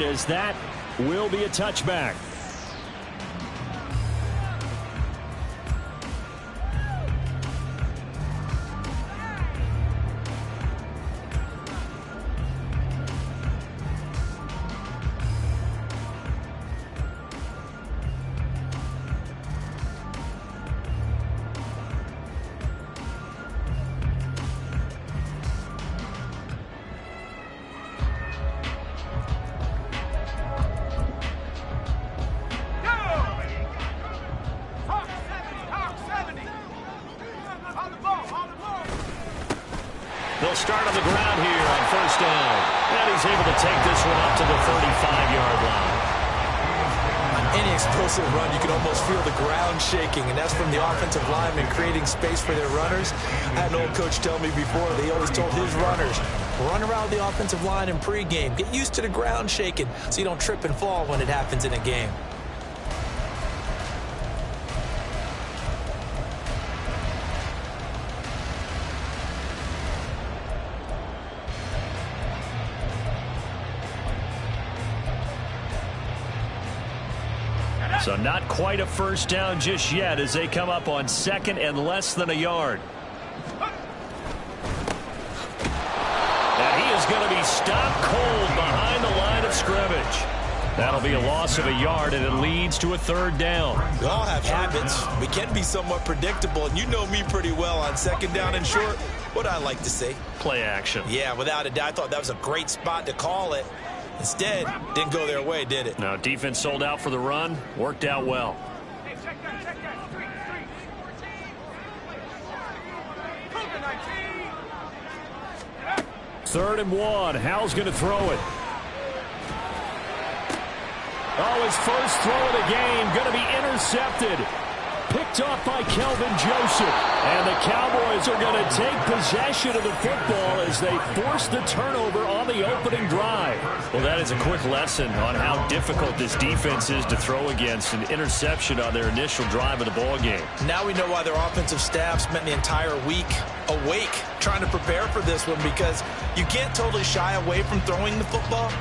as that will be a touchback. They'll start on the ground here on first down. And he's able to take this one up to the 35-yard line. On any explosive run, you can almost feel the ground shaking, and that's from the offensive linemen creating space for their runners. I had an old coach tell me before, they always told his runners, run around the offensive line in pregame. Get used to the ground shaking so you don't trip and fall when it happens in a game. So not quite a first down just yet as they come up on second and less than a yard. And he is going to be stopped cold behind the line of scrimmage. That'll be a loss of a yard, and it leads to a third down. We all have habits. We can be somewhat predictable, and you know me pretty well on second down and short. What I like to say? Play action. Yeah, without a doubt. I thought that was a great spot to call it. Instead, didn't go their way, did it? No, defense sold out for the run. Worked out well. Third and one. Howell's going to throw it. Oh, his first throw of the game going to be intercepted. Picked off by Kelvin Joseph. And the Cowboys are going to take possession of the football as they force the turnover on the opening drive. Well, that is a quick lesson on how difficult this defense is to throw against. An interception on their initial drive of the ball game. Now we know why their offensive staff spent the entire week awake trying to prepare for this one, because you can't totally shy away from throwing the football.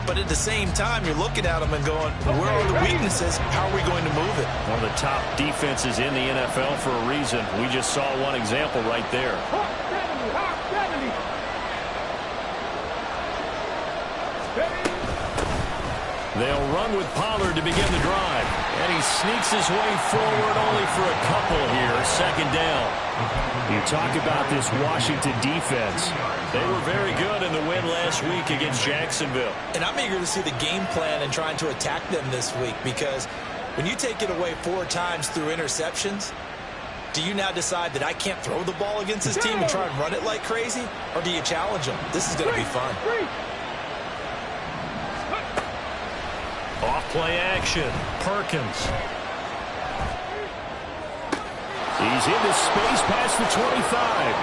But at the same time, you're looking at them and going, where are the weaknesses? How are we going to move it? One of the top defenses in the NFL for a reason. We just saw one example right there. They'll run with Pollard to begin the drive. And he sneaks his way forward only for a couple here. Second down. You talk about this Washington defense. They were very good in the win last week against Jacksonville. And I'm eager to see the game plan and trying to attack them this week, because when you take it away 4 times through interceptions, do you now decide that I can't throw the ball against this team and try and run it like crazy? Or do you challenge them? This is going to be fun. Off-play action. Perkins. He's into space past the 25.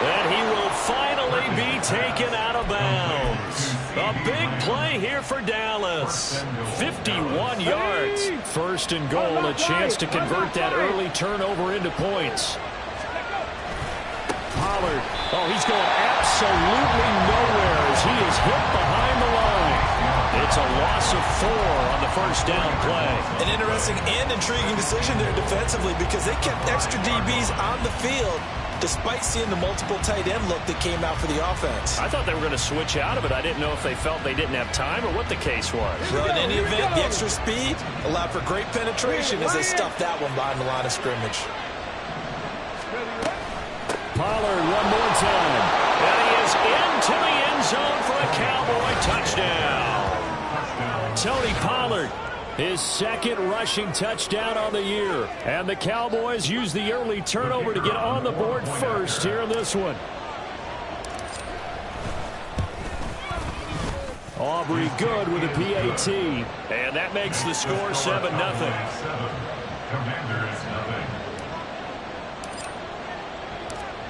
And he will finally be taken out of bounds. A big play here for Dallas. 51 yards. First and goal, a chance to convert that early turnover into points. Pollard. Oh, he's going absolutely nowhere as he is hit behind the line. It's a loss of 4 on the first down play. An interesting and intriguing decision there defensively, because they kept extra DBs on the field despite seeing the multiple tight end look that came out for the offense. I thought they were going to switch out of it. I didn't know if they felt they didn't have time or what the case was. Well, in any event, the extra speed allowed for great penetration as they stuffed that one behind the line of scrimmage. Pollard one more time. And he is into the end zone for a Cowboy touchdown. Tony Pollard, his second rushing touchdown on the year. And the Cowboys use the early turnover to get on the board first here in this one. Aubrey good with a PAT. And that makes the score 7-0.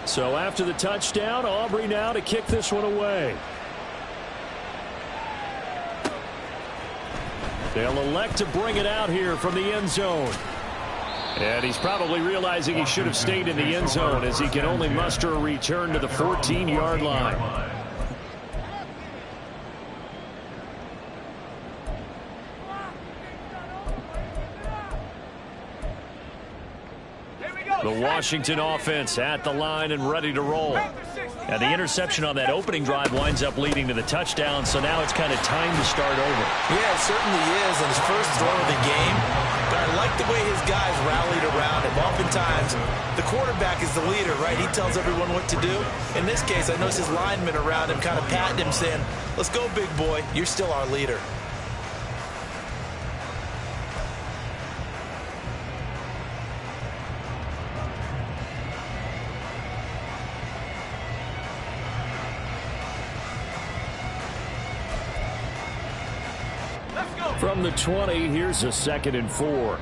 So after the touchdown, Aubrey now to kick this one away. They'll elect to bring it out here from the end zone. And he's probably realizing he should have stayed in the end zone as he can only muster a return to the 14-yard line. The Washington offense at the line and ready to roll. Now, the interception on that opening drive winds up leading to the touchdown, so now it's kind of time to start over. Yeah, it certainly is, and his first throw of the game. But I like the way his guys rallied around him. Oftentimes, the quarterback is the leader, right? He tells everyone what to do. In this case, I noticed his linemen around him kind of patting him, saying, "Let's go, big boy. You're still our leader." From the 20, here's a 2nd and 4.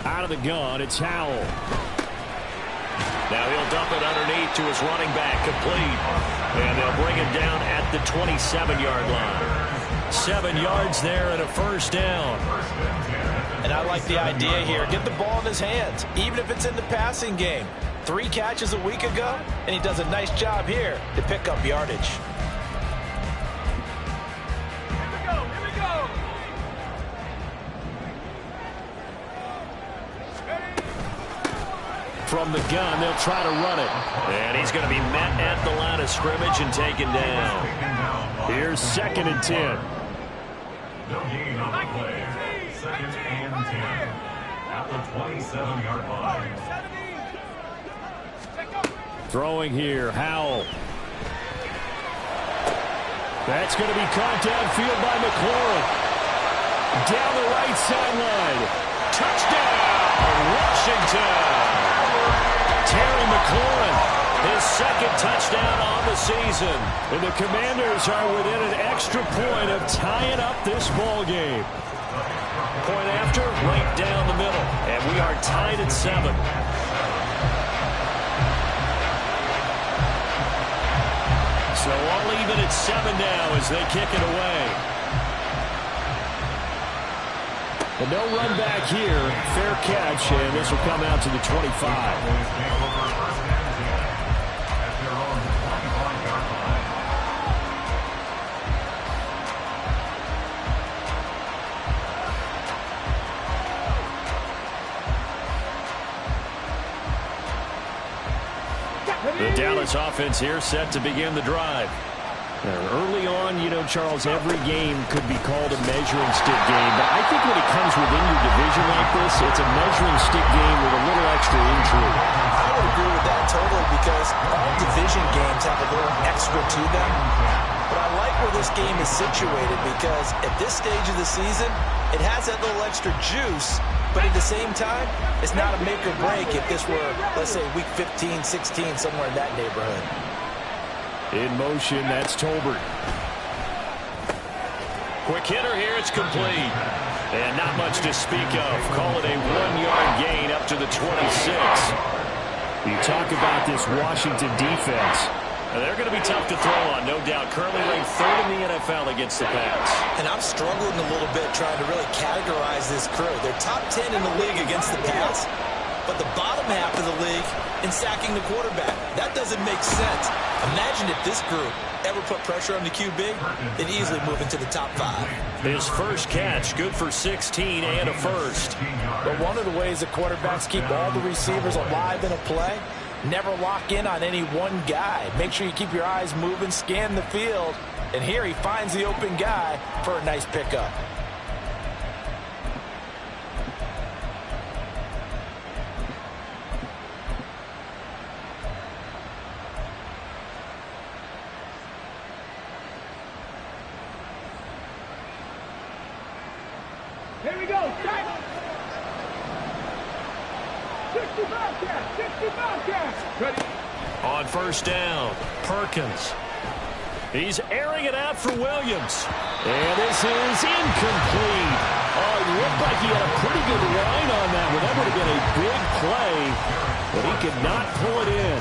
Out of the gun, it's Howell. Now he'll dump it underneath to his running back, complete. And they'll bring him down at the 27-yard line. 7 yards there and a first down. And I like the idea here. Get the ball in his hands, even if it's in the passing game. 3 catches a week ago, and he does a nice job here to pick up yardage. Here we go. From the gun, they'll try to run it. And he's going to be met at the line of scrimmage and taken down. Here's 2nd and 10. No gain on the play. 2nd and 10 at the 27-yard line. Throwing here, Howell. That's going to be caught downfield by McLaurin. Down the right sideline. Touchdown, Washington. Terry McLaurin, his 2nd touchdown on the season. And the Commanders are within an extra point of tying up this ball game. Point after, right down the middle. And we are tied at 7. So all even at 7 now as they kick it away. And no run back here. Fair catch, and this will come out to the 25. The Dallas offense here set to begin the drive. Early on, you know, Charles, every game could be called a measuring stick game. But I think when it comes within your division like this, it's a measuring stick game with a little extra intrigue. I would agree with that totally because all division games have a little extra to them. But I like where this game is situated because at this stage of the season, it has that little extra juice. But at the same time, it's not a make or break if this were, let's say, week 15, 16, somewhere in that neighborhood. In motion, that's Tolbert. Quick hitter here, it's complete. And not much to speak of. Call it a 1-yard gain up to the 26. You talk about this Washington defense. They're going to be tough to throw on, no doubt. Currently ranked 3rd in the NFL against the pass. And I'm struggling a little bit trying to really categorize this crew. They're top 10 in the league against the pass, but the bottom half of the league in sacking the quarterback. That doesn't make sense. Imagine if this group ever put pressure on the QB, they'd easily move into the top 5. His first catch, good for 16 and a first. But one of the ways that quarterbacks keep all the receivers alive in a play, never lock in on any one guy. Make sure you keep your eyes moving, scan the field. And here he finds the open guy for a nice pickup. Here we go. 65 catch. Ready. On first down, Perkins. He's airing it out for Williams. And this is incomplete. Oh, it looked like he had a pretty good line on that one. That would have been a big play, but he could not pull it in.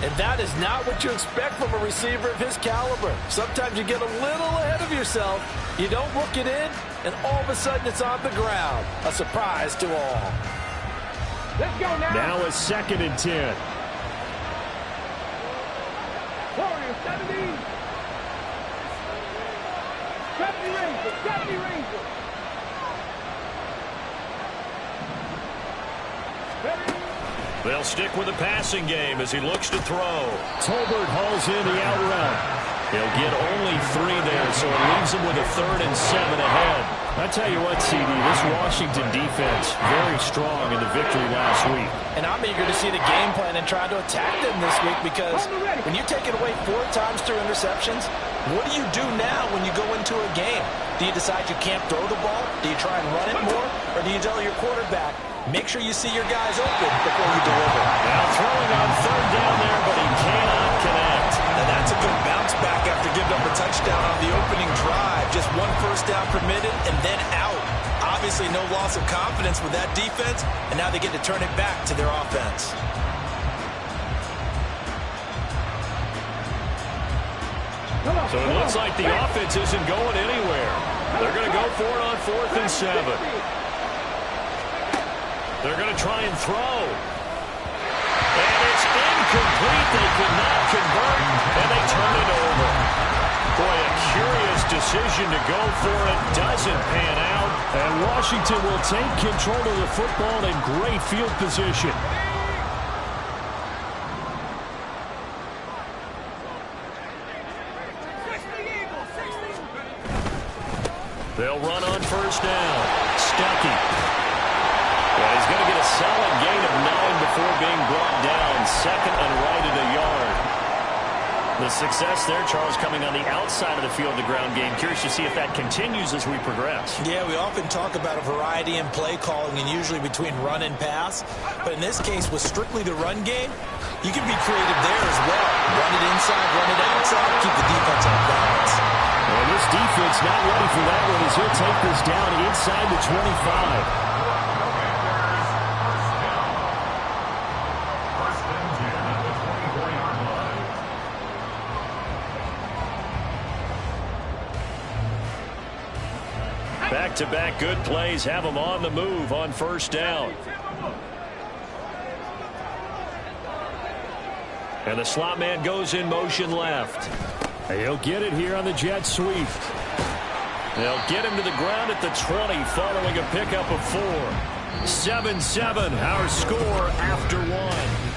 And that is not what you expect from a receiver of his caliber. Sometimes you get a little ahead of yourself. You don't look it in, and all of a sudden it's on the ground. A surprise to all. Let's go now. Now a 2nd and 10. Warriors 17. 70 Ranger, 70 Ranger. They'll stick with the passing game as he looks to throw. Tolbert hauls in the out route. He'll get only 3 there, so it leaves him with a 3rd and 7 ahead. I tell you what, CD, this Washington defense, very strong in the victory last week. And I'm eager to see the game plan and try to attack them this week, because when you take it away 4 times through interceptions, what do you do now when you go into a game? Do you decide you can't throw the ball? Do you try and run it more? Or do you tell your quarterback, make sure you see your guys open before you deliver? Now throwing on 3rd down there, but he cannot connect. And that's a good bounce back after giving up a touchdown on the opening drive. Just 1 first down permitted and then out. Obviously no loss of confidence with that defense, and now they get to turn it back to their offense. So it looks like the offense isn't going anywhere. They're going to go for it on 4th and 7. They're going to try and throw. And it's incomplete. They could not convert, and they turn it over. Boy, a curious decision to go for it. Doesn't pan out. And Washington will take control of the football in great field position. They'll run on 1st down. Stuckey. Well, he's going to get a solid gain of 9 before being brought down. 2nd and right at a yard. The success there, Charles, coming on the outside of the field, the ground game. Curious to see if that continues as we progress. Yeah, we often talk about a variety in play calling and usually between run and pass. But in this case, with strictly the run game, you can be creative there as well. Run it inside, run it outside, keep the defense on balance. And this defense not ready for that one as he'll take this down inside the 25. Back-to-back good plays have them on the move on 1st down. And the slot man goes in motion left. He'll get it here on the jet sweep. They'll get him to the ground at the 20 following a pickup of 4. 7-7, our score after 1.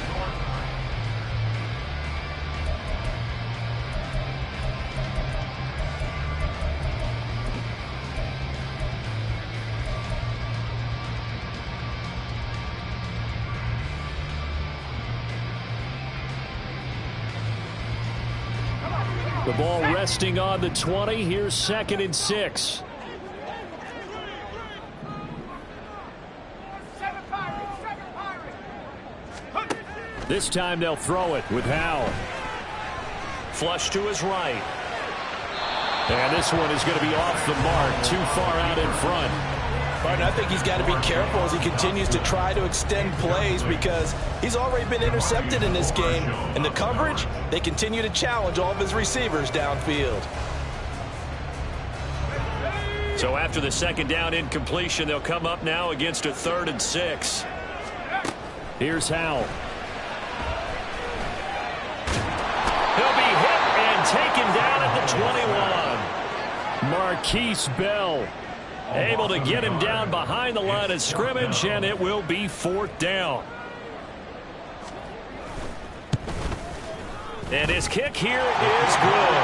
The ball resting on the 20. Here's 2nd and 6. This time they'll throw it with Howell. Flush to his right. And this one is going to be off the mark. Too far out in front. Martin, I think he's got to be careful as he continues to try to extend plays because he's already been intercepted in this game. And the coverage, they continue to challenge all of his receivers downfield. So after the 2nd down incompletion, they'll come up now against a 3rd and 6. Here's Howell. He'll be hit and taken down at the 21. Marquise Bell able to get him down behind the line of scrimmage, and it will be 4th down. And his kick here is good.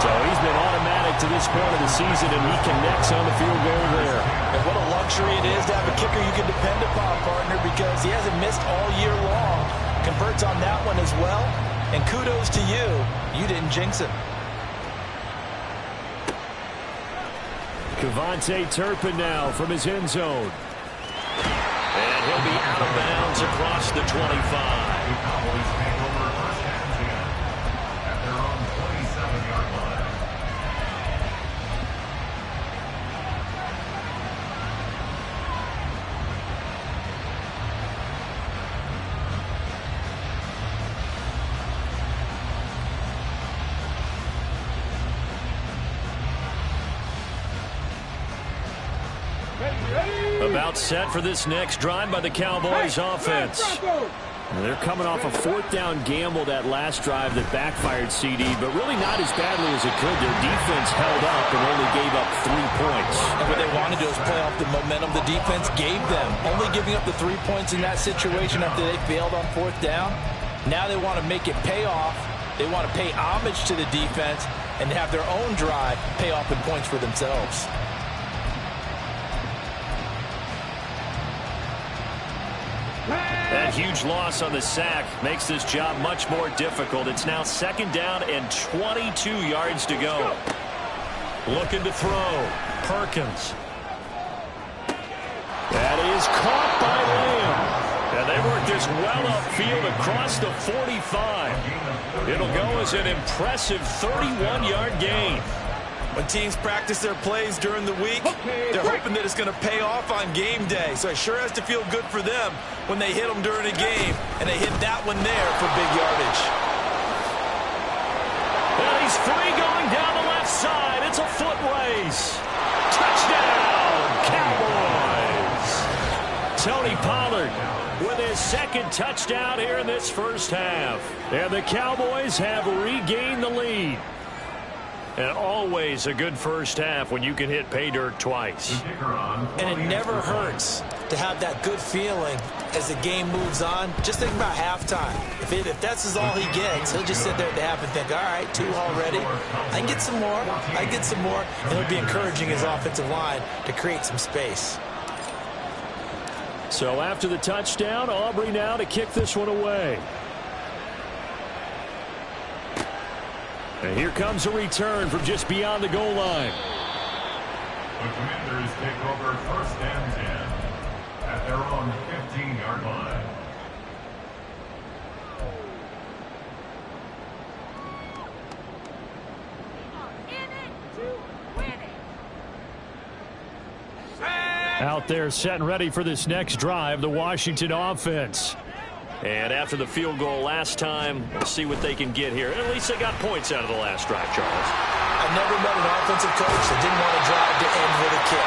So he's been automatic to this point of the season, and he connects on the field goal there. And what a luxury it is to have a kicker you can depend upon, partner, because he hasn't missed all year long. Converts on that one as well, and kudos to you. You didn't jinx him. Kevontae Turpin now from his end zone. And he'll be out of bounds across the 25. At their own 27-yard line. About set for this next drive by the Cowboys offense. They're coming off a fourth down gamble that last drive that backfired, CD, but really not as badly as it could. Their defense held up and only gave up 3 points. And what they wanted to do is play off the momentum the defense gave them. Only giving up the 3 points in that situation after they failed on fourth down. Now they want to make it pay off. They want to pay homage to the defense and have their own drive pay off in points for themselves. That huge loss on the sack makes this job much more difficult. It's now 2nd down and 22 yards to go. Looking to throw. Perkins. That is caught by Lamb. And they work this well upfield across the 45. It'll go as an impressive 31-yard gain. When teams practice their plays during the week, they're hoping that it's going to pay off on game day. So it sure has to feel good for them when they hit them during a game, and they hit that one there for big yardage. And he's free going down the left side. It's a foot race. Touchdown, Cowboys. Tony Pollard with his 2nd touchdown here in this first half. And the Cowboys have regained the lead. And always a good first half when you can hit pay dirt twice. And it never hurts to have that good feeling as the game moves on. Just think about halftime. If that's all he gets, he'll just sit there at the half and think, all right, 2 already. I can get some more. I can get some more. And he'll be encouraging his offensive line to create some space. So after the touchdown, Aubrey now to kick this one away. And here comes a return from just beyond the goal line. The Commanders take over 1st and 10 at their own 15-yard line. Out there set and ready for this next drive, the Washington offense. And after the field goal last time, we'll see what they can get here. At least they got points out of the last drive, Charles. I've never met an offensive coach that didn't want to drive to end with a kick.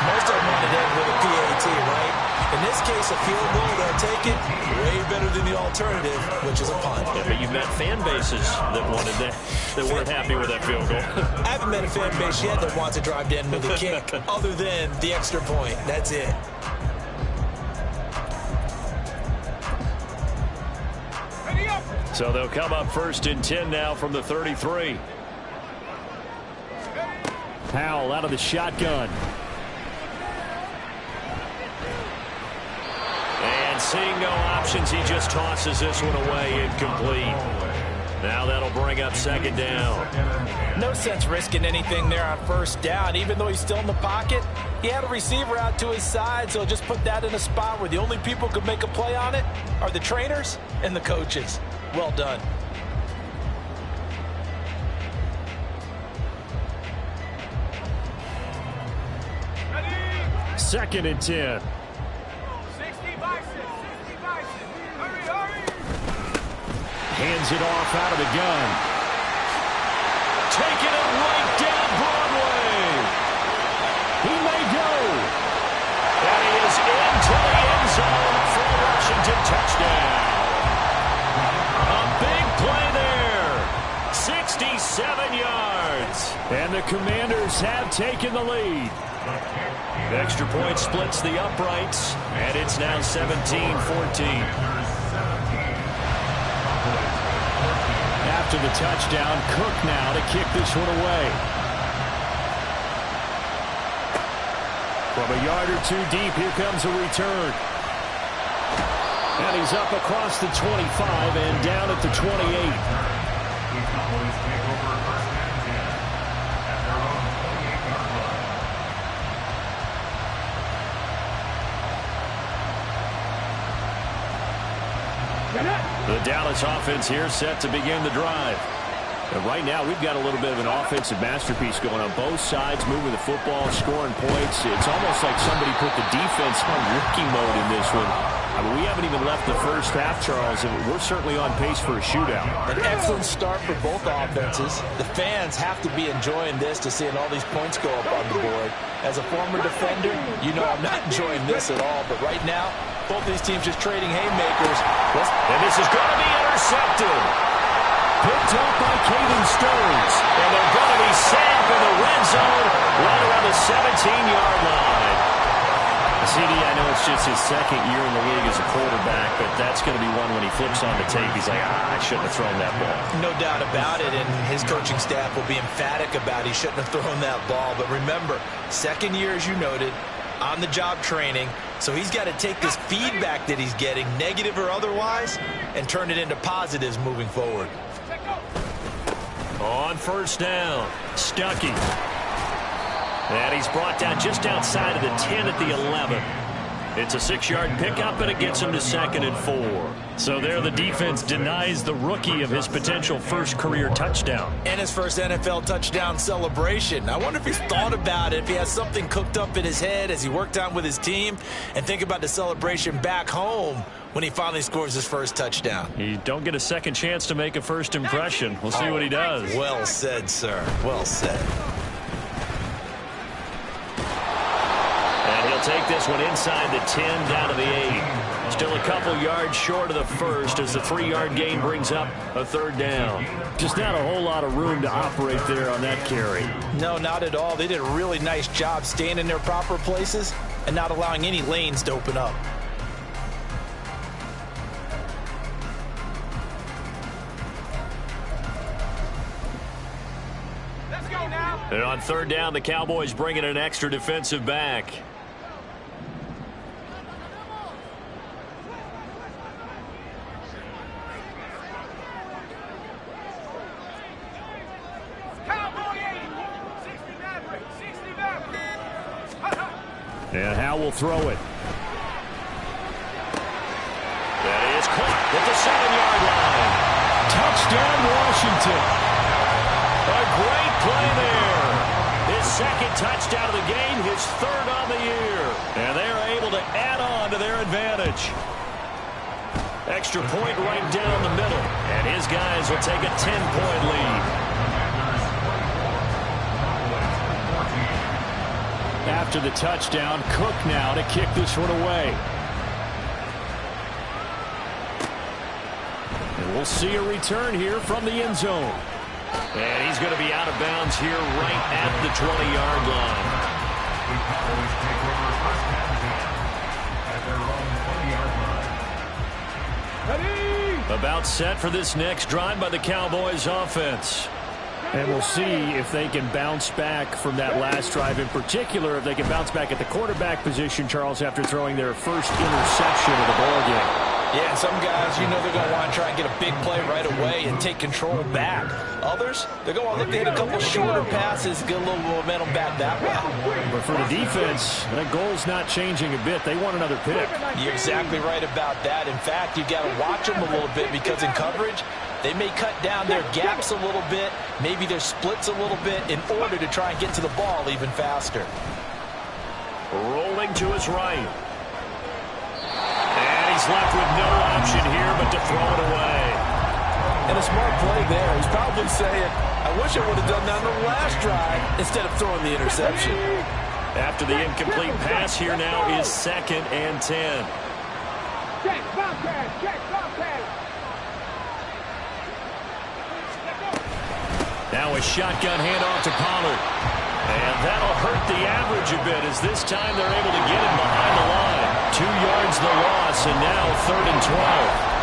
Most of them want to end with a PAT, right? In this case, a field goal, they'll take it way better than the alternative, which is a punt. Yeah, but you've met fan bases that wanted that weren't happy with that field goal. I haven't met a fan base yet that wants to drive to end with a kick, other than the extra point. That's it. So they'll come up 1st and 10 now from the 33. Powell out of the shotgun. And seeing no options, he just tosses this one away, incomplete. Now that'll bring up 2nd down. No sense risking anything there on 1st down. Even though he's still in the pocket, he had a receiver out to his side, so just put that in a spot where the only people who could make a play on it are the trainers and the coaches. Well done. Ready? 2nd and 10. 60 Bison. Hurry, hurry. Hands it off out of the gun. Taking it right down Broadway. He may go. And he is into the end zone for a Washington touchdown. A big play there. 67 yards. And the Commanders have taken the lead. The extra point splits the uprights, and it's now 17-14. After the touchdown, Cook now to kick this one away. From a yard or 2 deep, here comes a return. And he's up across the 25 and down at the 28. The Dallas offense here set to begin the drive. And right now, we've got a little bit of an offensive masterpiece going on. Both sides moving the football, scoring points. It's almost like somebody put the defense on rookie mode in this one. I mean, we haven't even left the first half, Charles, and we're certainly on pace for a shootout. An excellent start for both offenses. The fans have to be enjoying this to seeing all these points go up on the board. As a former defender, you know I'm not enjoying this at all, but right now, Both of these teams just trading haymakers. And this is going to be intercepted. Picked up by Caden Stearns. And they're going to be set up in the red zone right around the 17-yard line. CD, I know it's just his second year in the league as a quarterback, but that's going to be one when he flips on the tape. He's like, I shouldn't have thrown that ball. No doubt about it, and his coaching staff will be emphatic about he shouldn't have thrown that ball. But remember, second year, as you noted, on-the-job training, so he's got to take this feedback that he's getting, negative or otherwise, and turn it into positives moving forward. On first down, Stuckey. And he's brought down just outside of the 10 at the 11. It's a 6-yard pickup, and it gets him to 2nd and 4. So there the defense denies the rookie of his potential first career touchdown. And his first NFL touchdown celebration. I wonder if he's thought about it, if he has something cooked up in his head as he worked out with his team, and think about the celebration back home when he finally scores his first touchdown. You don't get a second chance to make a first impression. We'll see what he does. Well said, sir. Well said. And he'll take this one inside the 10 down to the 8. Still a couple yards short of the first as the 3-yard gain brings up a 3rd down. Just not a whole lot of room to operate there on that carry. No, not at all. They did a really nice job staying in their proper places and not allowing any lanes to open up. Let's go now. And on 3rd down, the Cowboys bring in an extra defensive back. And Howe will throw it. That is caught at the 7-yard line. Touchdown, Washington. A great play there. His 2nd touchdown of the game, his 3rd on the year. And they're able to add on to their advantage. Extra point right down the middle. And his guys will take a 10-point lead. After the touchdown, Cook now to kick this one away. And we'll see a return here from the end zone. And he's going to be out of bounds here right at the 20-yard line. About set for this next drive by the Cowboys offense. And we'll see if they can bounce back from that last drive. In particular, if they can bounce back at the quarterback position, Charles, after throwing their first interception of the ballgame. Yeah, some guys, you know they're going to want to try and get a big play right away and take control back. Others, they're going to want to look to hit a couple shorter passes, get a little momentum back that way. But for the defense, that goal's not changing a bit. They want another pick. You're exactly right about that. In fact, you've got to watch them a little bit because in coverage, they may cut down their gaps a little bit, maybe their splits a little bit in order to try and get to the ball even faster. Rolling to his right. And he's left with no option here but to throw it away. And a smart play there. He's probably saying, I wish I would have done that on the last drive instead of throwing the interception. After the incomplete pass, here now is 2nd and 10. Check, Bobcat, check, Bobcat. Now a shotgun handoff to Pollard. And that'll hurt the average a bit as this time they're able to get him behind the line. 2 yards the loss, and now 3rd and 12.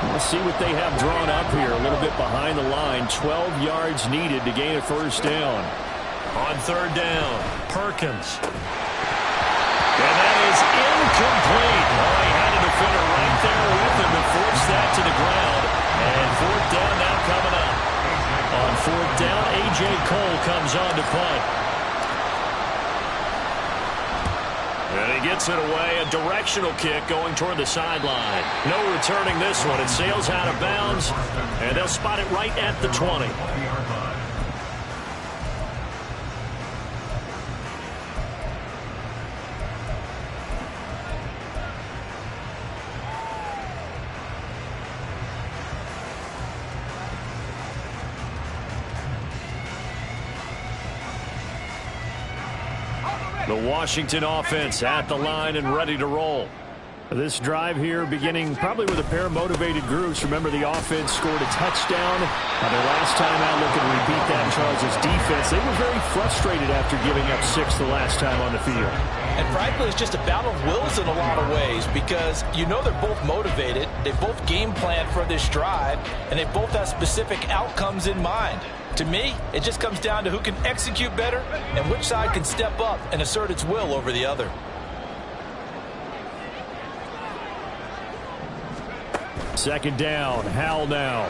We'll see what they have drawn up here. A little bit behind the line. 12 yards needed to gain a first down. On 3rd down, Perkins. And that is incomplete. Oh, he had a defender right there with him to force that to the ground. And 4th down now coming up. On 4th down, A.J. Cole comes on to punt. And he gets it away. A directional kick going toward the sideline. No returning this one. It sails out of bounds. And they'll spot it right at the 20. The Washington offense at the line and ready to roll. This drive here beginning probably with a pair of motivated groups. Remember, the offense scored a touchdown. Their last time out, looking to repeat that in Charles' defense. They were very frustrated after giving up 6 the last time on the field. And frankly, it's just a battle of wills in a lot of ways because you know they're both motivated. They both game plan for this drive, and they both have specific outcomes in mind. To me, it just comes down to who can execute better and which side can step up and assert its will over the other. Second down, Howell now.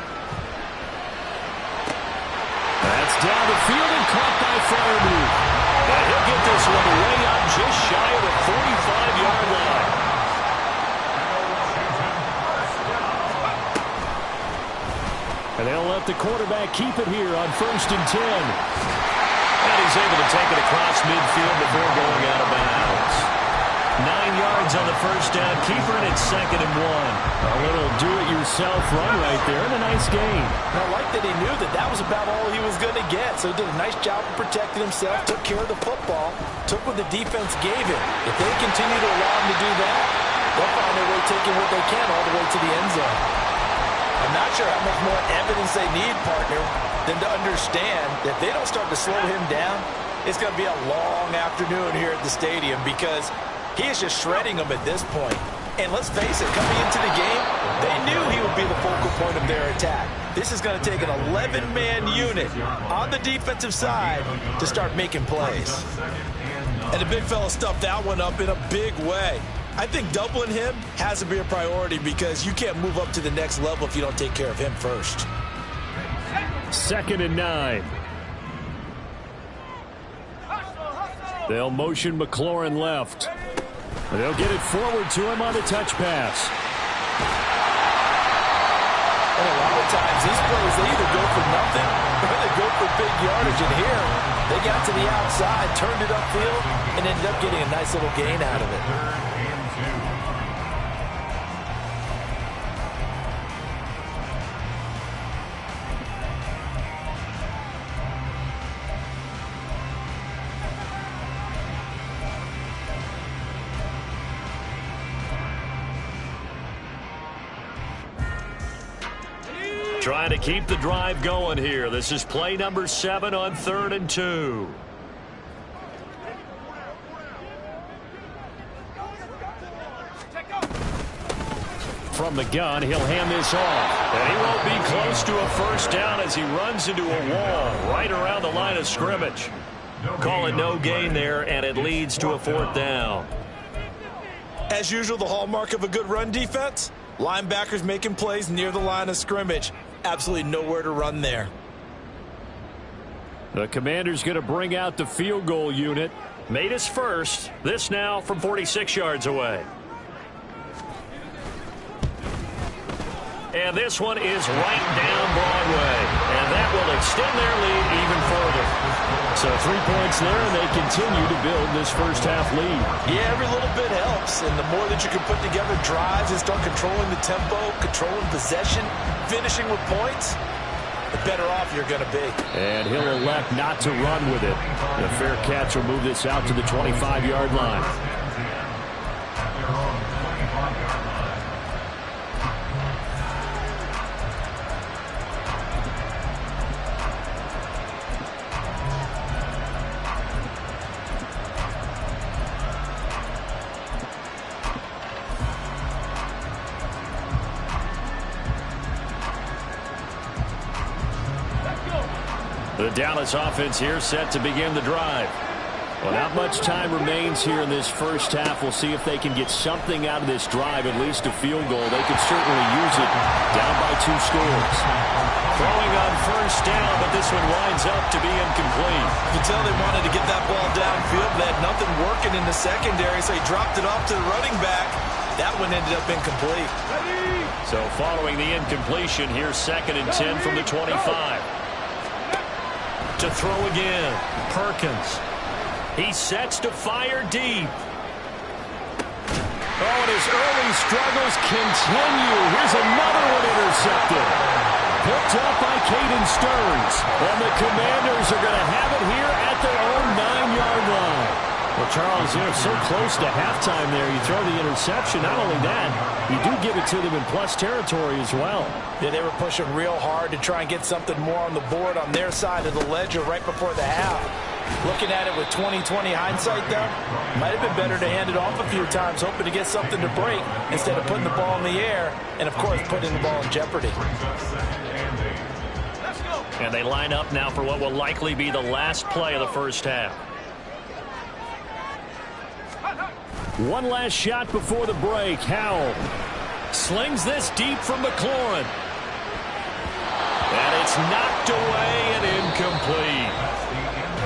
That's down the field and caught by Freiermuth. And he'll get this one way up just shy of the 45-yard line. And they'll let the quarterback keep it here on 1st and 10. And he's able to take it across midfield before going out of bounds. 9 yards on the first down. Keeper in at 2nd and 1. A little do-it-yourself run right there and a nice gain. And I like that he knew that that was about all he was going to get. So he did a nice job of protecting himself, took care of the football, took what the defense gave him. If they continue to allow him to do that, they'll find their way taking what they can all the way to the end zone. I'm not sure how much more evidence they need, partner, than to understand that if they don't start to slow him down, it's going to be a long afternoon here at the stadium because he is just shredding them at this point. And let's face it, coming into the game, they knew he would be the focal point of their attack. This is going to take an 11-man unit on the defensive side to start making plays. And the big fella stuffed that one up in a big way. I think doubling him has to be a priority because you can't move up to the next level if you don't take care of him first. 2nd and 9. They'll motion McLaurin left. They'll get it forward to him on the touch pass. And a lot of times these plays, they either go for nothing or they go for big yardage. And here, they got to the outside, turned it upfield, and ended up getting a nice little gain out of it. Trying to keep the drive going here. This is play number 7 on 3rd and 2. From the gun, he'll hand this off. And he won't be close to a first down as he runs into a wall right around the line of scrimmage. Call it no gain there, and it leads to a 4th down. As usual, the hallmark of a good run defense, linebackers making plays near the line of scrimmage. Absolutely nowhere to run there. The Commander's going to bring out the field goal unit. Made his first. This now from 46 yards away. And this one is right down Broadway. And that will extend their lead even further. So 3 points there, and they continue to build this first half lead. Yeah, every little bit helps. And the more that you can put together drives and start controlling the tempo, controlling possession, finishing with points, the better off you're going to be. And he'll elect not to run with it. The fair catch will move this out to the 25-yard line. The Dallas offense here set to begin the drive. Well, not much time remains here in this first half. We'll see if they can get something out of this drive, at least a field goal. They could certainly use it down by 2 scores. Throwing on first down, but this one winds up to be incomplete. You can tell they wanted to get that ball downfield. They had nothing working in the secondary, so he dropped it off to the running back. That one ended up incomplete. So following the incompletion, here's 2nd and 10 from the 25. To throw again, Perkins. He sets to fire deep. Oh, and his early struggles continue. Here's another one intercepted. Picked up by Caden Stearns. And the Commanders are going to have it here at their own 9-yard line. Well, Well, Charles, so close to halftime there. You throw the interception. Not only that, you do give it to them in plus territory as well. Yeah, they were pushing real hard to try and get something more on the board on their side of the ledger right before the half. Looking at it with 20/20 hindsight, though, might have been better to hand it off a few times, hoping to get something to break instead of putting the ball in the air and, of course, putting the ball in jeopardy. And they line up now for what will likely be the last play of the first half. One last shot before the break. Howell slings this deep from McLaurin. And it's knocked away and incomplete.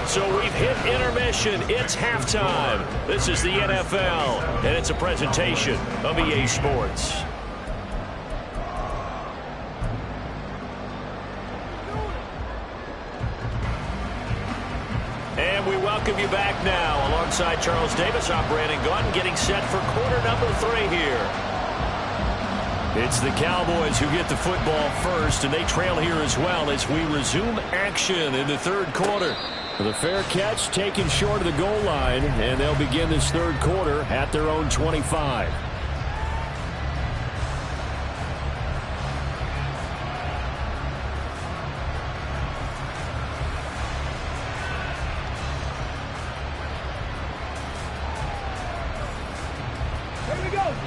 So we've hit intermission. It's halftime. This is the NFL, and it's a presentation of EA Sports. And we welcome you back now. Alongside Charles Davis, I'm Brandon Gaudin, getting set for quarter number 3 here. It's the Cowboys who get the football first, and they trail here as well as we resume action in the third quarter. The fair catch taken short of the goal line, and they'll begin this third quarter at their own 25.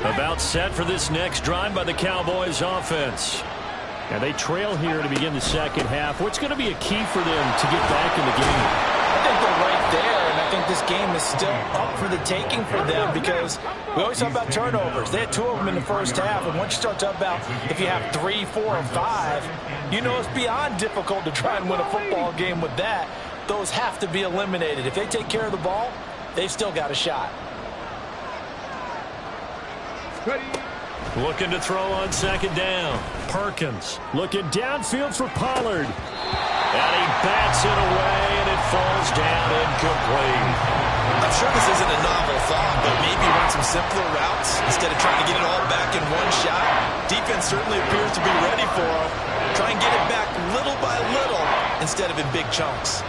About set for this next drive by the Cowboys offense. And they trail here to begin the second half. What's going to be a key for them to get back in the game? I think they're right there, and I think this game is still up for the taking for them because we always talk about turnovers. They had 2 of them in the first half, and once you start talking about if you have 3, 4, or 5, you know it's beyond difficult to try and win a football game with that. Those have to be eliminated. If they take care of the ball, they've still got a shot. Looking to throw on second down. Perkins looking downfield for Pollard. And he bats it away, and it falls down incomplete. I'm sure this isn't a novel thought, but maybe run some simpler routes instead of trying to get it all back in one shot. Defense certainly appears to be ready for him. Try and get it back little by little instead of in big chunks.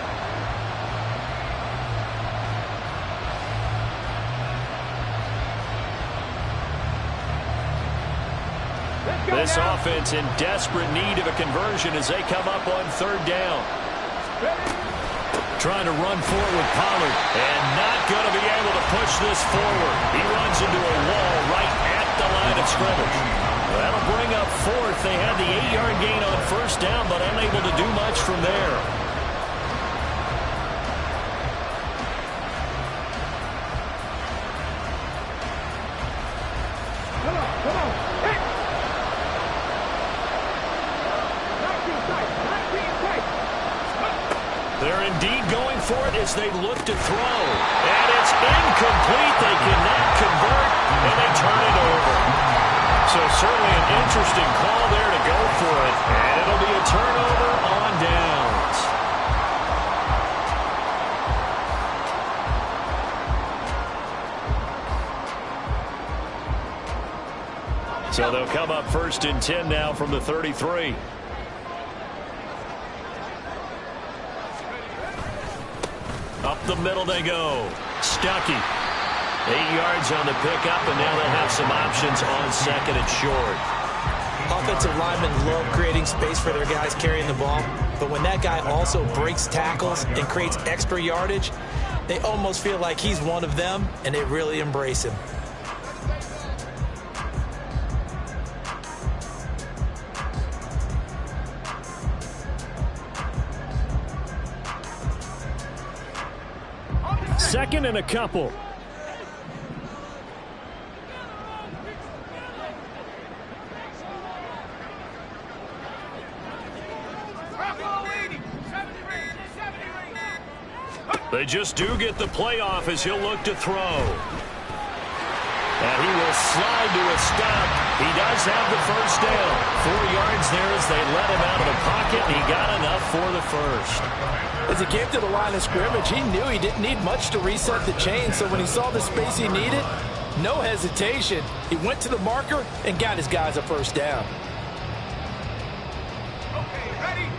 This offense in desperate need of a conversion as they come up on third down. Trying to run forward with Pollard, and not going to be able to push this forward. He runs into a wall right at the line of scrimmage. That'll bring up fourth. They had the 8-yard gain on first down, but unable to do much from there. They're indeed going for it as they look to throw. And it's incomplete. They cannot convert, and they turn it over. So certainly an interesting call there to go for it. And it'll be a turnover on downs. So they'll come up first and 10 now from the 33. Up the middle they go. Stuckey. 8 yards on the pickup, and now they'll have some options on second and short. Offensive linemen love creating space for their guys carrying the ball, but when that guy also breaks tackles and creates extra yardage, they almost feel like he's one of them, and they really embrace him. Second and a couple. They just do get the playoff as he'll look to throw. And he will slide to a stop. He does have the first down. 4 yards there as they let him out of the pocket, and he got enough for the first. As he came to the line of scrimmage, he knew he didn't need much to reset the chain, so when he saw the space he needed, no hesitation. He went to the marker and got his guys a first down. Okay, ready?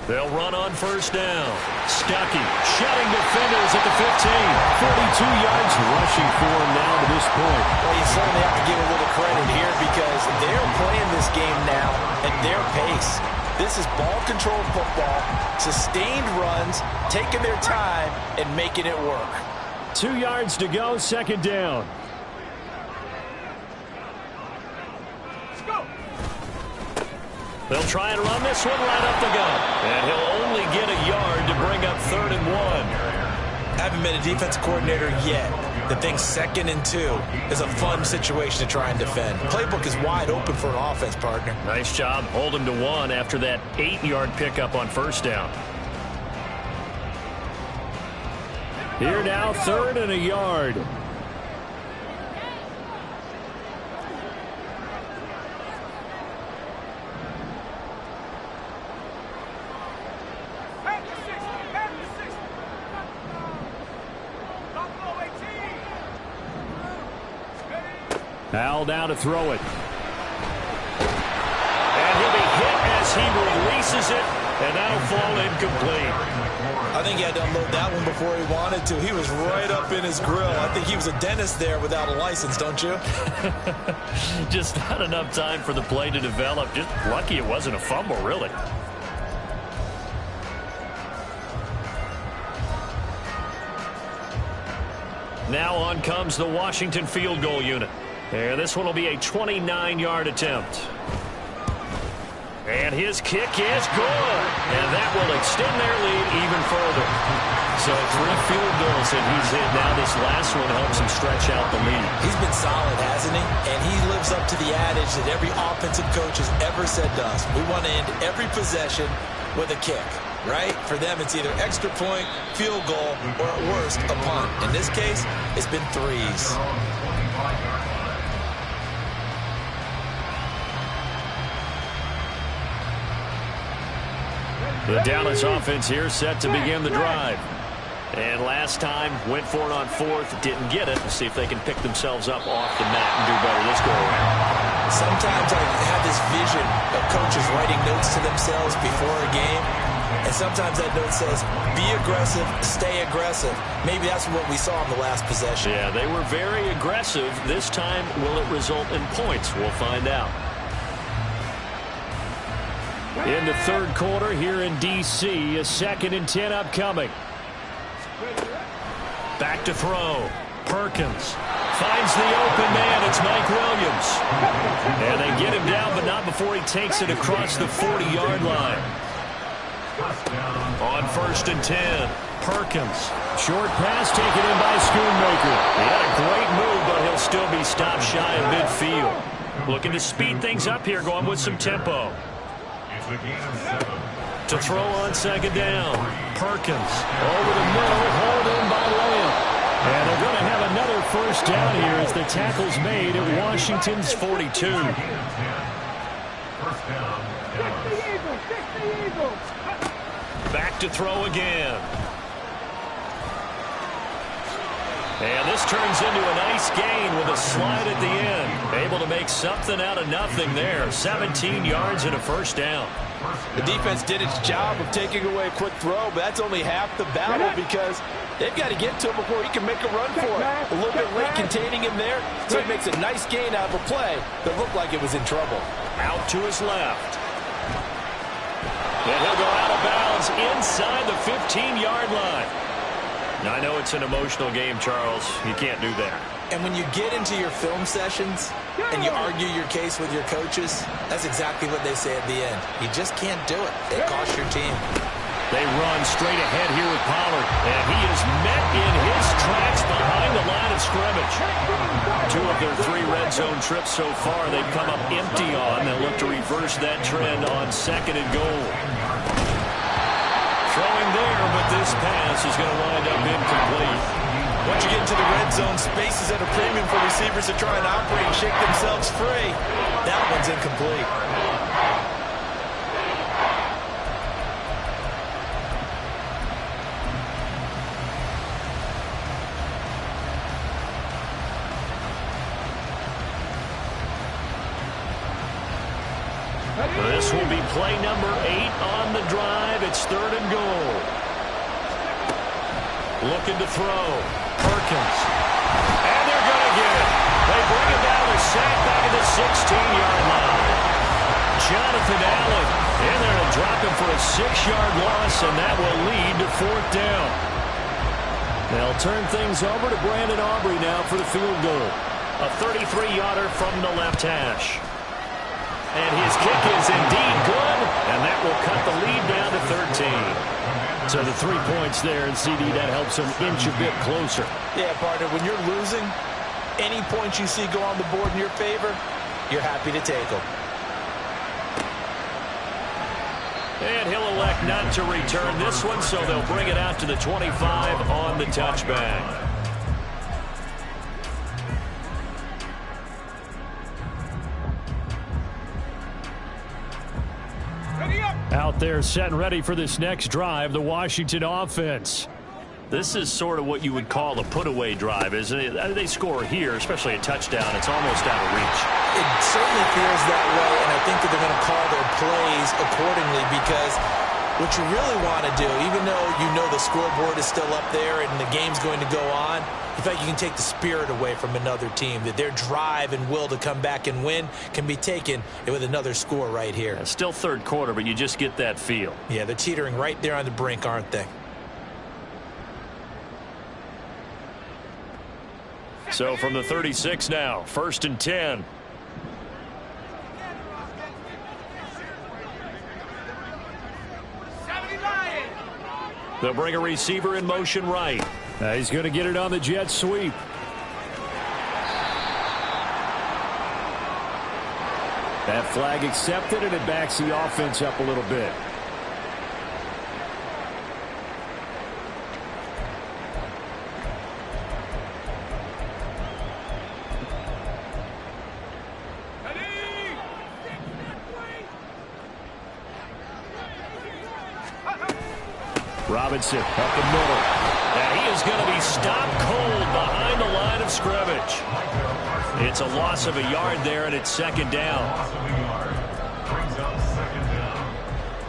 They'll run on first down. Stuckey shutting defenders at the 15. 42 yards rushing for him now to this point. Well, you certainly have to give a little credit here because they're playing this game now at their pace. This is ball control football, sustained runs, taking their time, and making it work. 2 yards to go, second down. They'll try and run this one right up the gut. And he'll only get a yard to bring up 3rd and 1. I haven't been a defensive coordinator yet that thinks 2nd and 2 is a fun situation to try and defend. Playbook is wide open for an offense, partner. Nice job. Hold him to 1 after that 8-yard pickup on first down. Here now, 3rd and a yard. Al now to throw it. And he'll be hit as he releases it, and that'll fall incomplete. I think he had to unload that one before he wanted to. He was right up in his grill. I think he was a dentist there without a license, don't you? Just not enough time for the play to develop. Just lucky it wasn't a fumble, really. Now on comes the Washington field goal unit. And this one will be a 29-yard attempt. And his kick is good. And that will extend their lead even further. So 3 field goals that he's hit now. This last one helps him stretch out the lead. He's been solid, hasn't he? And he lives up to the adage that every offensive coach has ever said to us. We want to end every possession with a kick, right? For them, it's either extra point, field goal, or at worst, a punt. In this case, it's been 3s. The Dallas offense here set to begin the drive. And last time, went for it on 4th, didn't get it. Let's see if they can pick themselves up off the mat and do better this go-around. Sometimes I have this vision of coaches writing notes to themselves before a game. And sometimes that note says, be aggressive, stay aggressive. Maybe that's what we saw in the last possession. Yeah, they were very aggressive. This time, will it result in points? We'll find out. In the 3rd quarter here in D.C., a 2nd and 10 upcoming. Back to throw. Perkins finds the open man. It's Mike Williams. And they get him down, but not before he takes it across the 40-yard line. On 1st and 10, Perkins. Short pass taken in by Schoonmaker. He had a great move, but he'll still be stopped shy of midfield. Looking to speed things up here, going with some tempo. To throw on 2nd down. Perkins over the middle, hauled in by Lamb. And they're going to have another first down here as the tackle's made at Washington's 42. Back to throw again. And this turns into a nice gain with a slide at the end. Able to make something out of nothing there. 17 yards and a first down. The defense did its job of taking away a quick throw, but that's only half the battle because they've got to get to him before he can make a run for it. A little bit late containing him there, so he makes a nice gain out of a play that looked like it was in trouble. Out to his left. And he'll go out of bounds inside the 15-yard line. Now, I know it's an emotional game, Charles. You can't do that. And when you get into your film sessions and you argue your case with your coaches, that's exactly what they say at the end. You just can't do it. It costs your team. They run straight ahead here with Pollard. And he is met in his tracks behind the line of scrimmage. 2 of their 3 red zone trips so far they've come up empty on. They'll look to reverse that trend on 2nd and goal. Throwing there, but this pass is going to wind up incomplete. Once you get into the red zone, space is at a premium for receivers to try and operate and shake themselves free. That one's incomplete. This will be play number 8 on the drive. It's 3rd and goal. Looking to throw. Perkins. And they're going to get it. They bring it down to sack back at the 16-yard line. Jonathan Allen in there to drop him for a 6-yard loss, and that will lead to 4th down. They'll turn things over to Brandon Aubrey now for the field goal. A 33-yarder from the left hash. And his kick is indeed good, and that will cut the lead down to 13. So the 3 points there, and CD, that helps him inch a bit closer. Yeah, partner, when you're losing, any points you see go on the board in your favor, you're happy to take them. And he'll elect not to return this one, so they'll bring it out to the 25 on the touchback. Out there set and ready for this next drive, the Washington offense. This is sort of what you would call a put-away drive, isn't it? They score here, especially a touchdown. It's almost out of reach. It certainly feels that way, and I think that they're going to call their plays accordingly, because what you really want to do, even though you know the scoreboard is still up there and the game's going to go on, in fact, you can take the spirit away from another team, that their drive and will to come back and win can be taken with another score right here. Yeah, still third quarter, but you just get that feel. Yeah, they're teetering right there on the brink, aren't they? So from the 36 now, 1st and 10. They'll bring a receiver in motion right. He's going to get it on the jet sweep. That flag accepted, and it backs the offense up a little bit. Robinson up the middle. And he is going to be stopped cold behind the line of scrimmage. It's a loss of a yard there, and it's 2nd down. Loss of a yard. Brings up 2nd down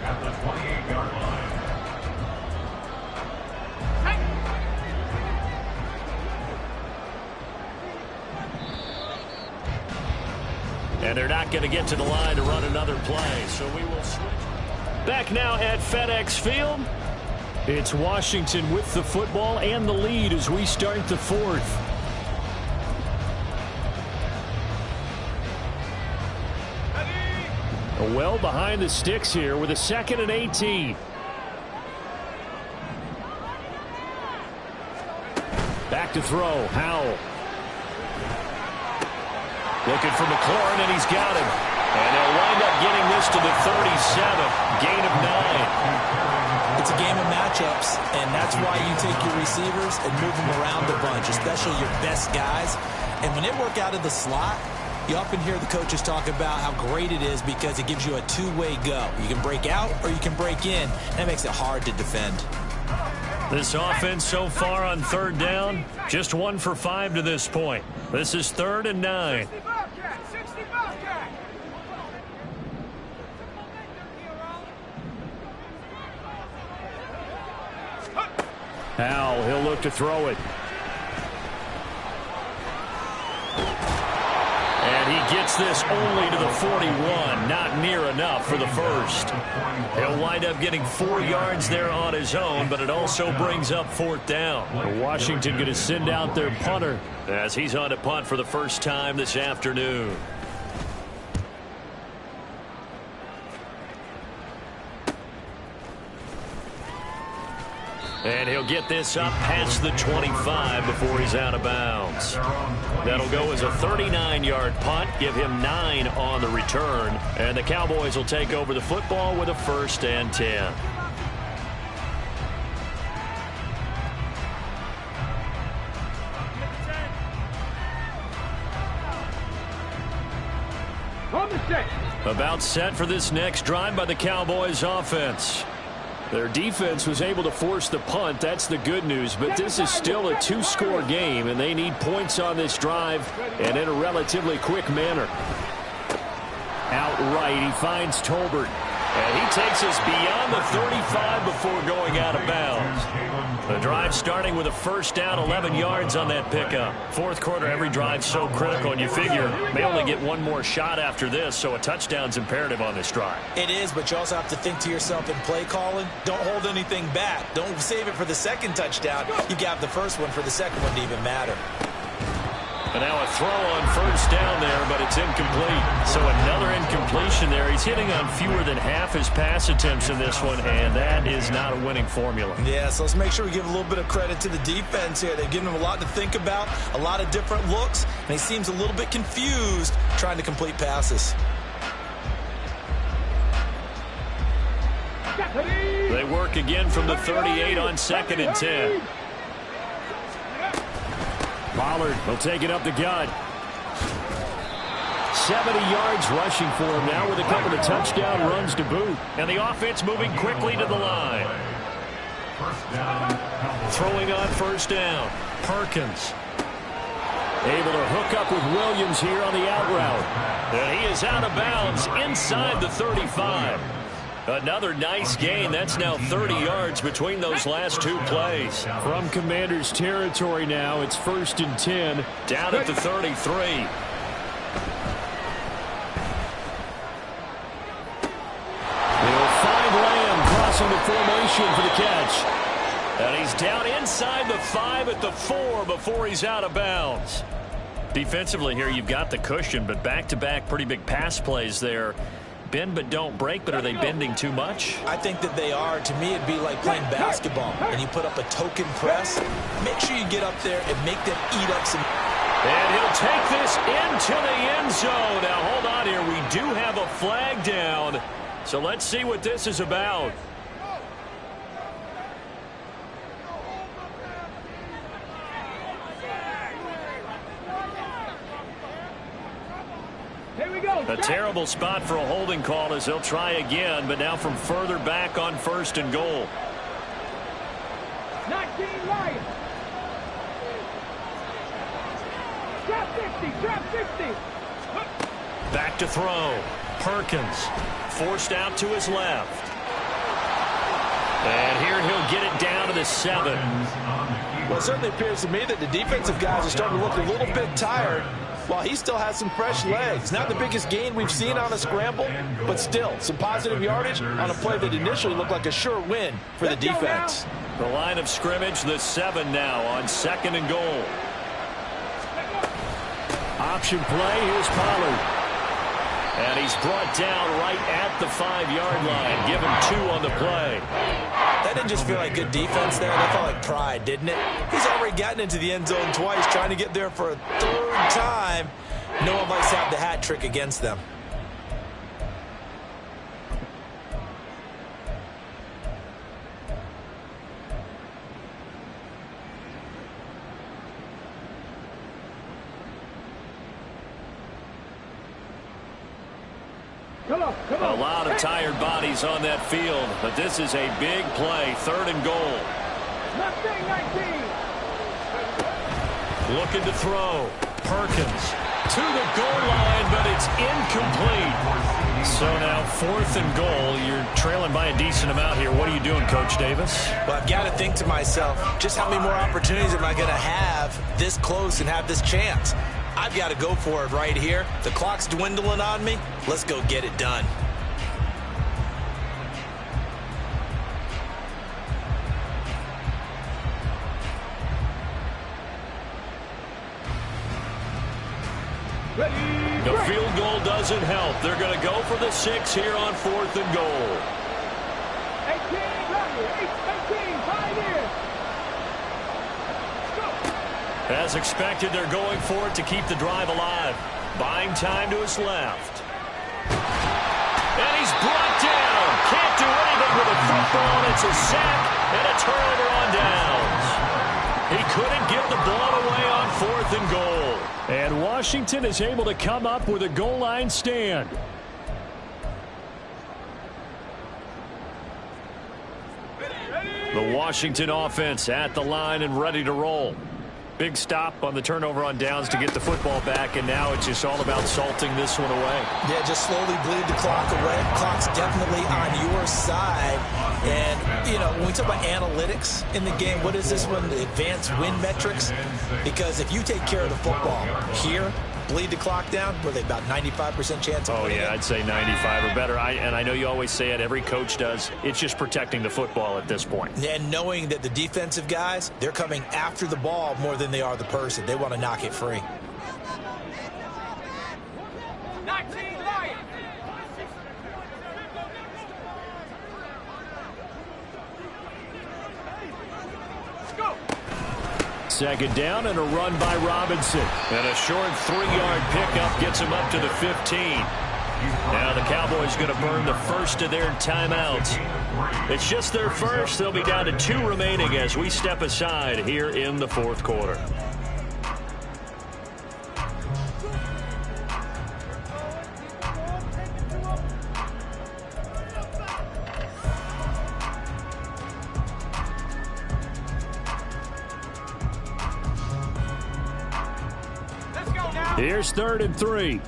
at the 28-yard line. And they're not going to get to the line to run another play, so we will switch. Back now at FedEx Field. It's Washington with the football and the lead as we start the 4th. Well behind the sticks here with a 2nd and 18. Back to throw. Howell. Looking for McLaurin, and he's got him. And they'll wind up getting this to the 37. Gain of 9. It's a game of matchups, and that's why you take your receivers and move them around a bunch, especially your best guys. And when they work out of the slot, you often hear the coaches talk about how great it is because it gives you a two-way go. You can break out or you can break in. That makes it hard to defend. This offense so far on 3rd down, just 1 for 5 to this point. This is 3rd and 9. Howell, he'll look to throw it. And he gets this only to the 41. Not near enough for the first. He'll wind up getting 4 yards there on his own, but it also brings up 4th down. Washington going to send out their punter as he's on to punt for the first time this afternoon. And he'll get this up past the 25 before he's out of bounds. That'll go as a 39-yard punt, give him 9 on the return. And the Cowboys will take over the football with a 1st and 10. About set for this next drive by the Cowboys offense. Their defense was able to force the punt. That's the good news. But this is still a 2-score game, and they need points on this drive and in a relatively quick manner. outright. He finds Tolbert. And he takes us beyond the 35 before going out of bounds. The drive starting with a first down, 11 yards on that pickup. Fourth quarter, every drive's so critical, and you figure may only get one more shot after this, so a touchdown's imperative on this drive. It is, but you also have to think to yourself in play calling, don't hold anything back. Don't save it for the second touchdown. You got the first one for the second one to even matter. And now a throw on first down there, but it's incomplete. So another incompletion there. He's hitting on fewer than half his pass attempts in this one, and that is not a winning formula. Yeah, so let's make sure we give a little bit of credit to the defense here. They've given him a lot to think about, a lot of different looks, and he seems a little bit confused trying to complete passes. They work again from the 38 on 2nd and 10. Pollard will take it up the gut. 70 yards rushing for him now with a couple of touchdown runs to boot. And the offense moving quickly to the line. Throwing on first down. Perkins. Able to hook up with Williams here on the out route. And he is out of bounds inside the 35. Another nice gain. That's now 30 yards between those last two plays. From Commanders territory now, it's 1st and 10, down at the 33. They'll find Lamb crossing the formation for the catch. And he's down inside the 5 at the 4 before he's out of bounds. Defensively here, you've got the cushion, but back-to-back pretty big pass plays there. Bend but don't break, but are they bending too much? I think that they are. To me, it'd be like playing basketball, and you put up a token press. Make sure you get up there and make them eat up some. And he'll take this into the end zone. Now, hold on here. We do have a flag down, so let's see what this is about. A terrible spot for a holding call as they'll try again, but now from further back on 1st and goal. 19 right. Trap 60, trap 60. Back to throw. Perkins forced out to his left. And here he'll get it down to the 7. Well, it certainly appears to me that the defensive guys are starting to look a little bit tired, while he still has some fresh legs. Not the biggest gain we've seen on a scramble, but still some positive yardage on a play that initially looked like a sure win for the defense. The line of scrimmage, the 7 now on 2nd and goal. Option play, here's Pollard. And he's brought down right at the 5-yard line, given 2 on the play. That didn't just feel like good defense there. That felt like pride, didn't it? He's already gotten into the end zone twice, trying to get there for a 3rd time. No one likes to have the hat trick against them. A lot of tired bodies on that field, but this is a big play, 3rd and goal. Looking to throw. Perkins to the goal line, but it's incomplete. So now 4th and goal. You're trailing by a decent amount here. What are you doing, Coach Davis? Well, I've got to think to myself, just how many more opportunities am I going to have this close and have this chance? I've got to go for it right here. The clock's dwindling on me. Let's go get it done. The field goal doesn't help. They're going to go for the 6 here on 4th and goal. 18, 5 years. As expected, they're going for it to keep the drive alive. Buying time to his left. And he's brought down. Can't do anything with a football. It's a sack and a turnover on downs. He couldn't get the ball away on 4th and goal. And Washington is able to come up with a goal line stand. The Washington offense at the line and ready to roll. Big stop on the turnover on downs to get the football back, and now it's just all about salting this one away. Yeah, just slowly bleed the clock away. Clock's definitely on your side. And, you know, when we talk about analytics in the game, what is this one? The advanced win metrics? Because if you take care of the football here, bleed the clock down, were they about 95% chance of winning? Oh, yeah, I'd say 95 or better. And I know you always say it, every coach does. It's just protecting the football at this point. And knowing that the defensive guys, they're coming after the ball more than they are the person. They want to knock it free. 19 Lions. Go. Second down and a run by Robinson. And a short 3-yard pickup gets him up to the 15. Now the Cowboys going to burn the first of their timeouts. It's just their first. They'll be down to 2 remaining as we step aside here in the fourth quarter. Here's 3rd and 3.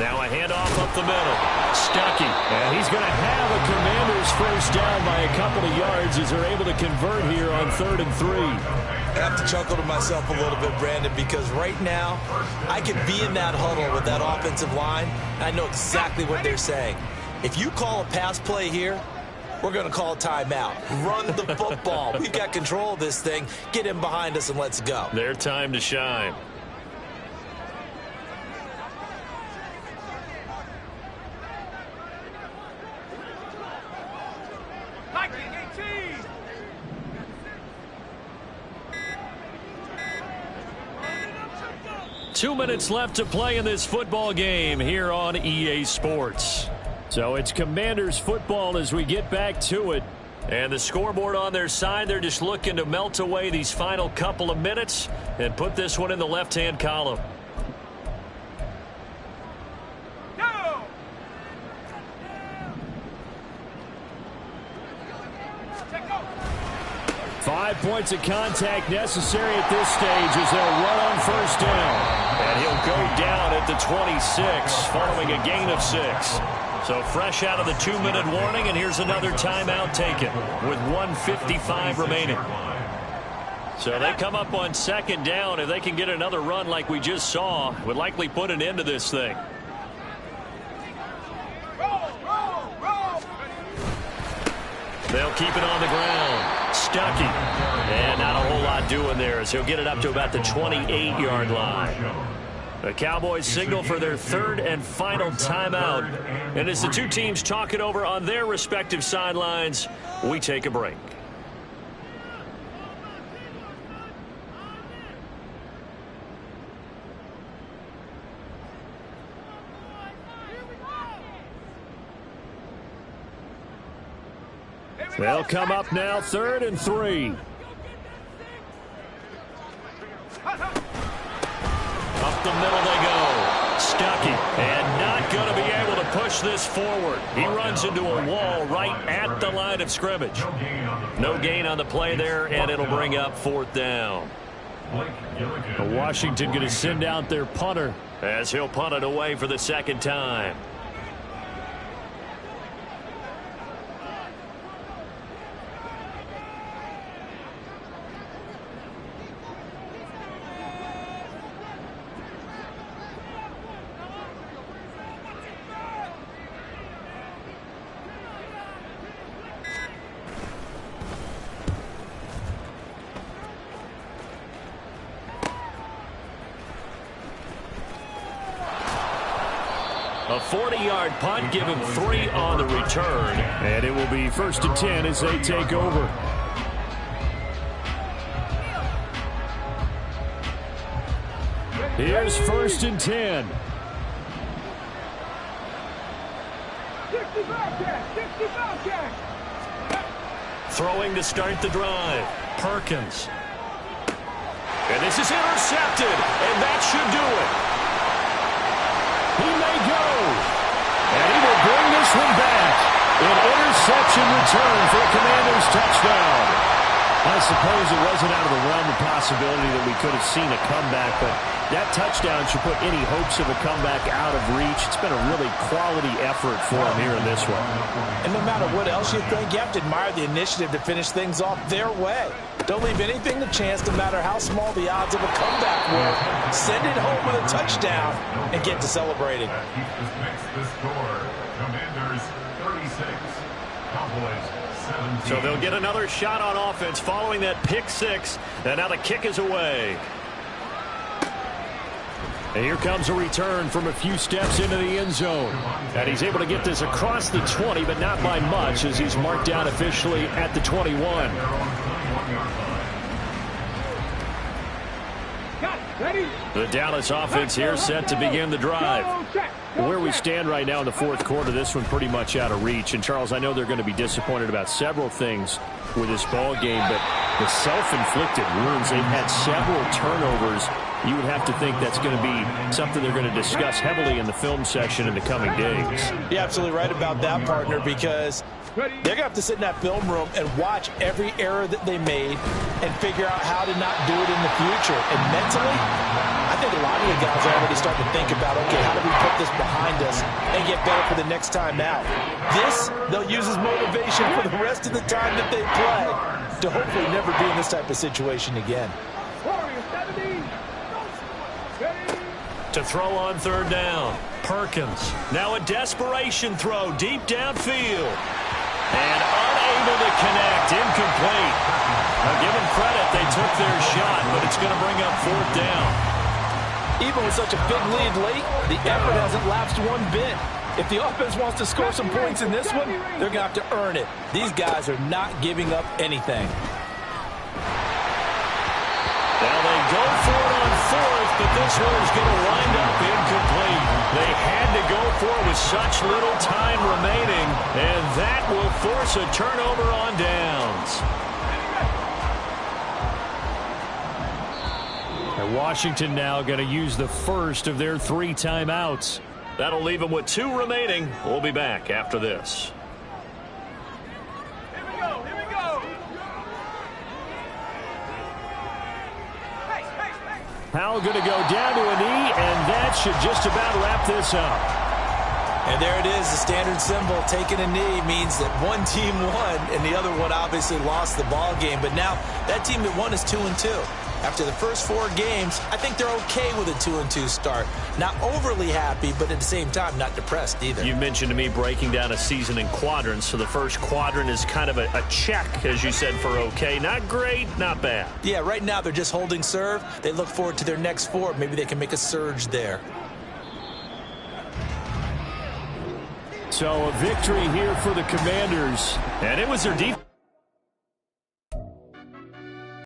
Now a handoff up the middle. Stuckey. And he's going to have a Commanders first down by a couple of yards as they're able to convert here on 3rd and 3. I have to chuckle to myself a little bit, Brandon, because right now I could be in that huddle with that offensive line. And I know exactly what they're saying. If you call a pass play here, we're going to call a timeout. Run the football. We've got control of this thing. Get him behind us and let's go. Their time to shine. Two minutes left to play in this football game here on EA Sports. So it's Commanders football as we get back to it. And the scoreboard on their side, they're just looking to melt away these final couple of minutes and put this one in the left-hand column. Go! 5 points of contact necessary at this stage as they'll run on first down. And he'll go down at the 26 following a gain of 6. So fresh out of the 2-minute warning, and here's another timeout taken with 1:55 remaining. So they come up on second down. If they can get another run like we just saw, would likely put an end to this thing. They'll keep it on the ground. Stuckey. And not a whole lot doing there as he'll get it up to about the 28-yard line. The Cowboys signal for their 3rd and final timeout. And as the two teams talk it over on their respective sidelines, we take a break. They'll come up now 3rd and 3. Up the middle they go. Stuckey. And not going to be able to push this forward. He runs into a wall right at the line of scrimmage. No gain on the play there, and it'll bring up 4th down. Washington going to send out their punter as he'll punt it away for the 2nd time. A 40-yard punt, give him 3 on the return. And it will be 1st and 10 as they take over. Here's 1st and 10. 65 check. Throwing to start the drive. Perkins. And this is intercepted. And that should do it. He may go. And he will bring this this one back. An interception return for a Commanders touchdown. I suppose it wasn't out of the realm of possibility that we could have seen a comeback, but that touchdown should put any hopes of a comeback out of reach. It's been a really quality effort for him here in this one. And no matter what else you think, you have to admire the initiative to finish things off their way. Don't leave anything to chance, no matter how small the odds of a comeback were. Send it home with a touchdown and get to celebrating. That keeps this mix the score. Commanders 36, Cowboys 17. So they'll get another shot on offense following that pick six. And now the kick is away. And here comes a return from a few steps into the end zone. And he's able to get this across the 20, but not by much, as he's marked down officially at the 21. Ready? The Dallas offense here set to begin the drive. Where we stand right now in the fourth quarter, this one pretty much out of reach. And, Charles, I know they're going to be disappointed about several things with this ball game, but the self-inflicted wounds, they've had several turnovers. You would have to think that's going to be something they're going to discuss heavily in the film section in the coming days. You're absolutely right about that, partner, because they're going to have to sit in that film room and watch every error that they made and figure out how to not do it in the future. And mentally, I think a lot of the guys are already starting to think about, okay, how do we put this behind us and get better for the next time out? This, they'll use as motivation for the rest of the time that they play to hopefully never be in this type of situation again. To throw on third down, Perkins. Now a desperation throw deep downfield. And unable to connect, incomplete. Now give them credit, they took their shot, but it's going to bring up fourth down. Even with such a big lead late, the effort hasn't lapsed one bit. If the offense wants to score some points in this one, they're going to have to earn it. These guys are not giving up anything. Now they go for it on fourth, but this one is going to wind up incomplete. They had to go for it with such little time remaining, and that will force a turnover on downs. And Washington now going to use the first of their 3 timeouts. That'll leave them with 2 remaining. We'll be back after this. Powell going to go down to a knee, and that should just about wrap this up. And there it is, the standard symbol. Taking a knee means that one team won, and the other one obviously lost the ball game. But now that team that won is 2-2. After the first 4 games, I think they're okay with a 2-2 start. Not overly happy, but at the same time, not depressed either. You mentioned to me breaking down a season in quadrants, so the first quadrant is kind of a check, as you said, for okay. Not great, not bad. Yeah, right now they're just holding serve. They look forward to their next 4. Maybe they can make a surge there. So a victory here for the Commanders, and it was their defense.